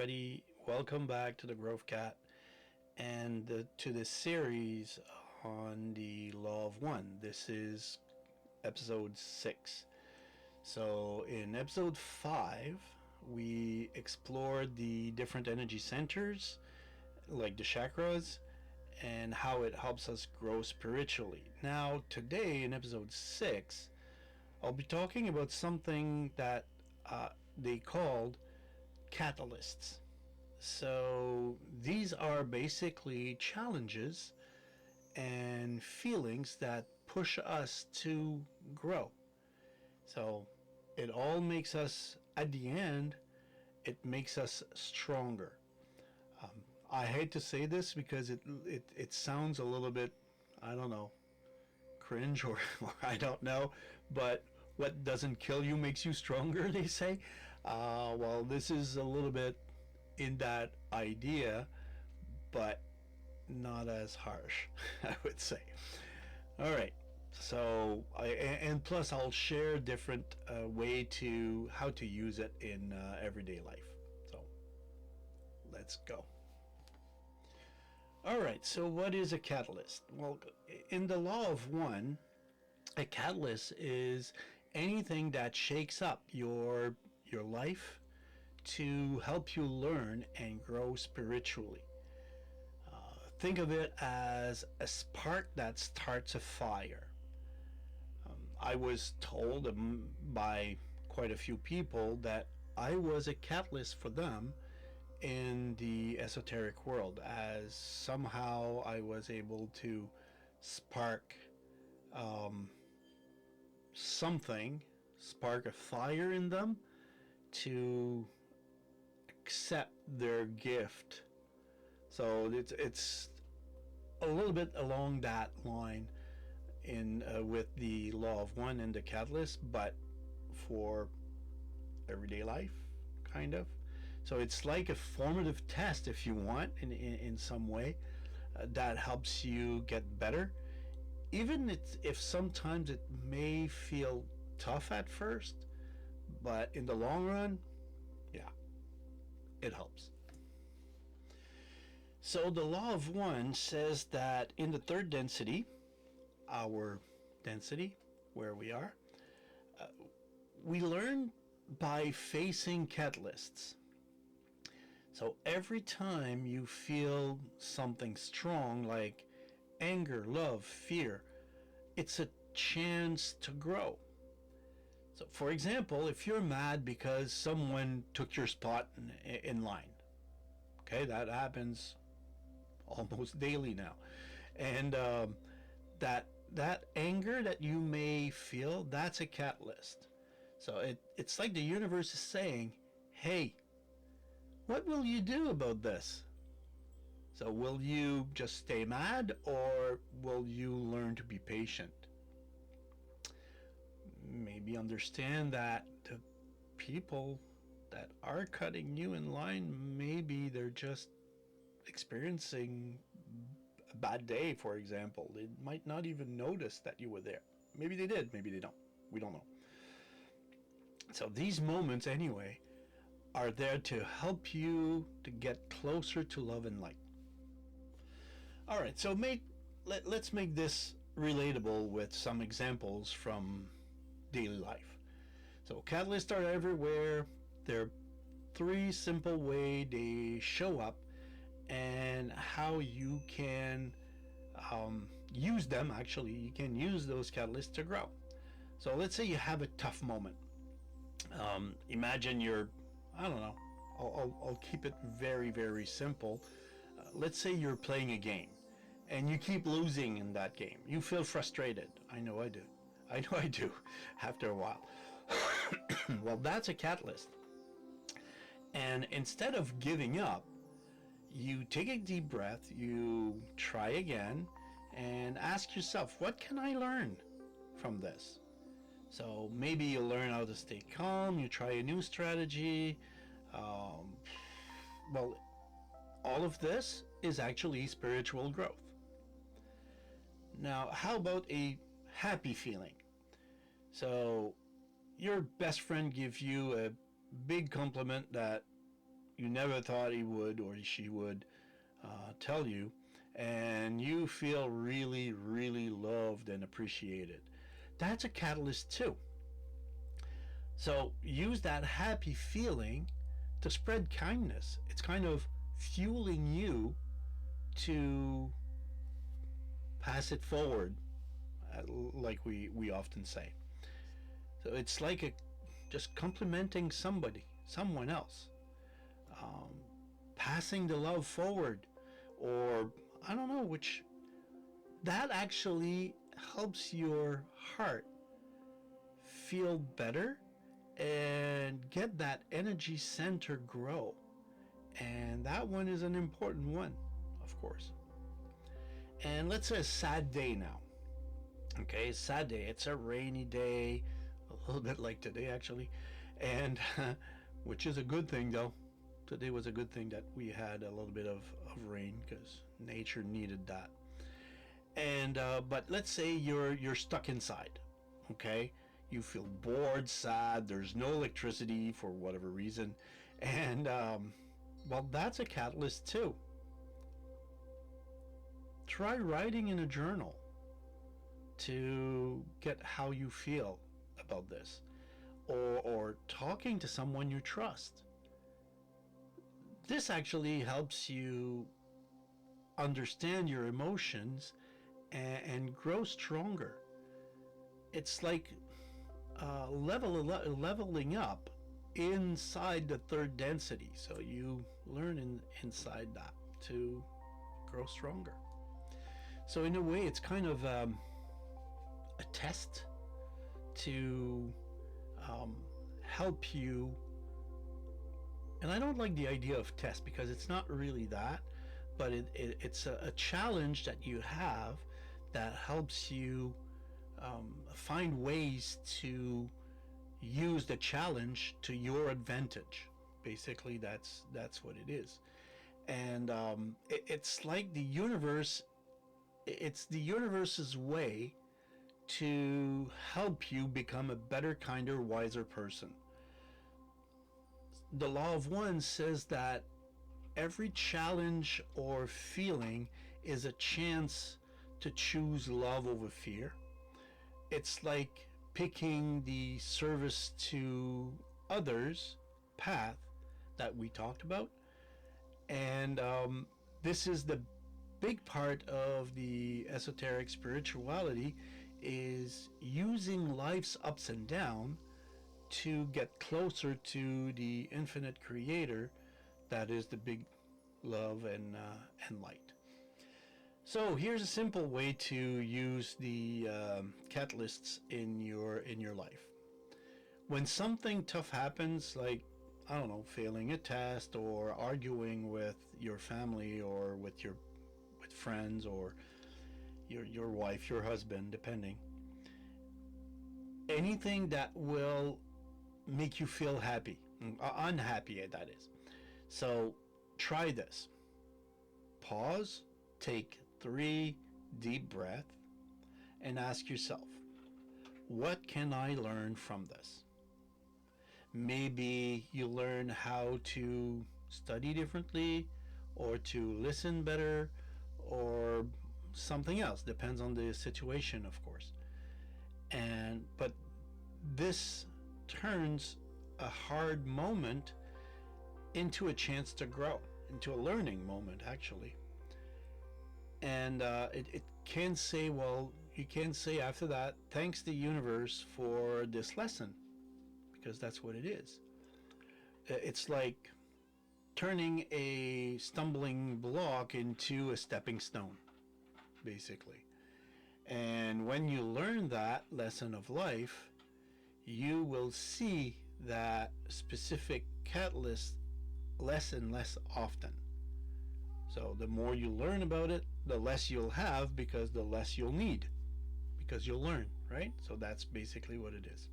everybody. Welcome back to the Growth Cat and to this series on the Law of One. This is episode 6. So, in episode 5, we explored the different energy centers, like the chakras, and how it helps us grow spiritually. Now, today in episode 6, I'll be talking about something that they called catalysts. So these are basically challenges and feelings that push us to grow. So it all makes us, at the end, it makes us stronger. I hate to say this because it sounds a little bit, I don't know, cringe or I don't know, but what doesn't kill you makes you stronger, they say. Well, this is a little bit in that idea, but not as harsh, I would say. All right. So, and plus, I'll share different way to how to use it in everyday life. So, let's go. All right. So, what is a catalyst? Well, in the law of one, a catalyst is anything that shakes up your life to help you learn and grow spiritually. Think of it as a spark that starts a fire. I was told by quite a few people that I was a catalyst for them in the esoteric world, as somehow I was able to spark spark a fire in them to accept their gift. So it's a little bit along that line in with the law of one and the catalyst, but for everyday life, kind of. So it's like a formative test, if you want, in some way, that helps you get better. Even if sometimes it may feel tough at first, but in the long run, yeah, it helps. So the law of one says that in the third density, our density, where we are, we learn by facing catalysts. So every time you feel something strong like anger, love, fear, it's a chance to grow. So, for example, if you're mad because someone took your spot in line, okay, that happens almost daily now, and that anger that you may feel, that's a catalyst. So it's like the universe is saying, "Hey, what will you do about this?" So will you just stay mad, or will you learn to be patient? Maybe understand that the people that are cutting you in line, maybe they're just experiencing a bad day, for example. They might not even notice that you were there. Maybe they did, maybe they don't. We don't know. So these moments, anyway, are there to help you to get closer to love and light. All right, so let's make this relatable with some examples from daily life. So catalysts are everywhere. There are 3 simple ways they show up and how you can use them. Actually, you can use those catalysts to grow. So let's say you have a tough moment. Imagine you're, I don't know, I'll keep it very, very simple. Let's say you're playing a game and you keep losing in that game. You feel frustrated. I know I do. I know I do after a while. Well, that's a catalyst. And instead of giving up, you take a deep breath, you try again, and ask yourself, what can I learn from this? So maybe you learn how to stay calm, you try a new strategy. Well, all of this is actually spiritual growth. Now, how about a happy feeling? So your best friend gives you a big compliment that you never thought he would or she would tell you, and you feel really, really loved and appreciated. That's a catalyst too. So use that happy feeling to spread kindness. It's kind of fueling you to pass it forward, like we often say. So it's like just complimenting someone else, um, passing the love forward, or I don't know which. That actually helps your heart feel better and get that energy center grow. And that one is an important one, of course. And let's say a sad day now. Okay, sad day. It's a rainy day, a little bit like today actually, and which is a good thing though. Today was a good thing that we had a little bit of rain because nature needed that. And but let's say you're stuck inside. Okay, you feel bored, sad. There's no electricity for whatever reason, and well, that's a catalyst too. Try writing in a journal to get how you feel about this, or talking to someone you trust. This actually helps you understand your emotions and grow stronger. It's like leveling up inside the third density. So you learn inside that to grow stronger. So in a way, it's kind of a test to help you. And I don't like the idea of test because it's not really that, but it's a challenge that you have that helps you find ways to use the challenge to your advantage. Basically, that's what it is. And it's like the universe. It's the universe's way to help you become a better, kinder, wiser person. The law of one says that every challenge or feeling is a chance to choose love over fear. It's like picking the service to others path that we talked about. And this is the big part of the esoteric spirituality, is using life's ups and downs to get closer to the infinite creator that is the big love and light. So here's a simple way to use the catalysts in your life. When something tough happens, like I don't know, failing a test or arguing with your family or with friends or your wife, your husband, depending. Anything that will make you feel happy, unhappy, that is. So try this. Pause, take 3 deep breaths, and ask yourself, what can I learn from this? Maybe you learn how to study differently, or to listen better, or something else. Depends on the situation, of course. But this turns a hard moment into a chance to grow, into a learning moment, actually. And it can say, well, you can say after that, thanks the universe for this lesson, because that's what it is. It's like turning a stumbling block into a stepping stone, basically. And when you learn that lesson of life, you will see that specific catalyst less and less often. So the more you learn about it, the less you'll have, because the less you'll need, because you'll learn, right? So that's basically what it is.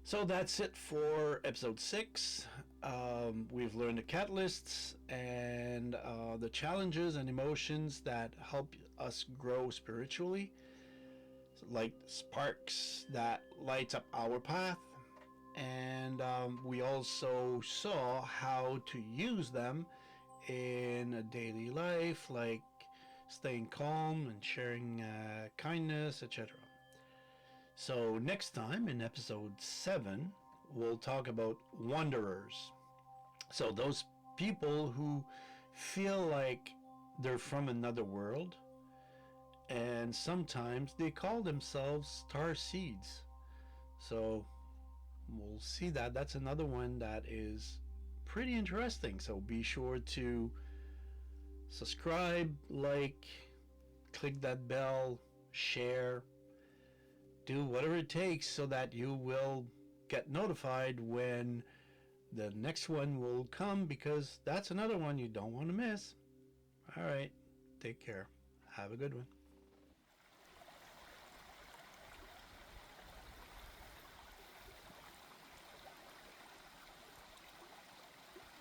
So that's it for episode 6. We've learned the catalysts and the challenges and emotions that help us grow spiritually, like sparks that lights up our path, And we also saw how to use them in a daily life, like staying calm and sharing kindness, etc. So, next time in episode 7, we'll talk about wanderers. So, those people who feel like they're from another world, and sometimes they call themselves star seeds. So, we'll see that. That's another one that is pretty interesting. So, be sure to subscribe, like, click that bell, share, do whatever it takes so that you will get notified when the next one will come, because that's another one you don't want to miss. All right, take care. Have a good one.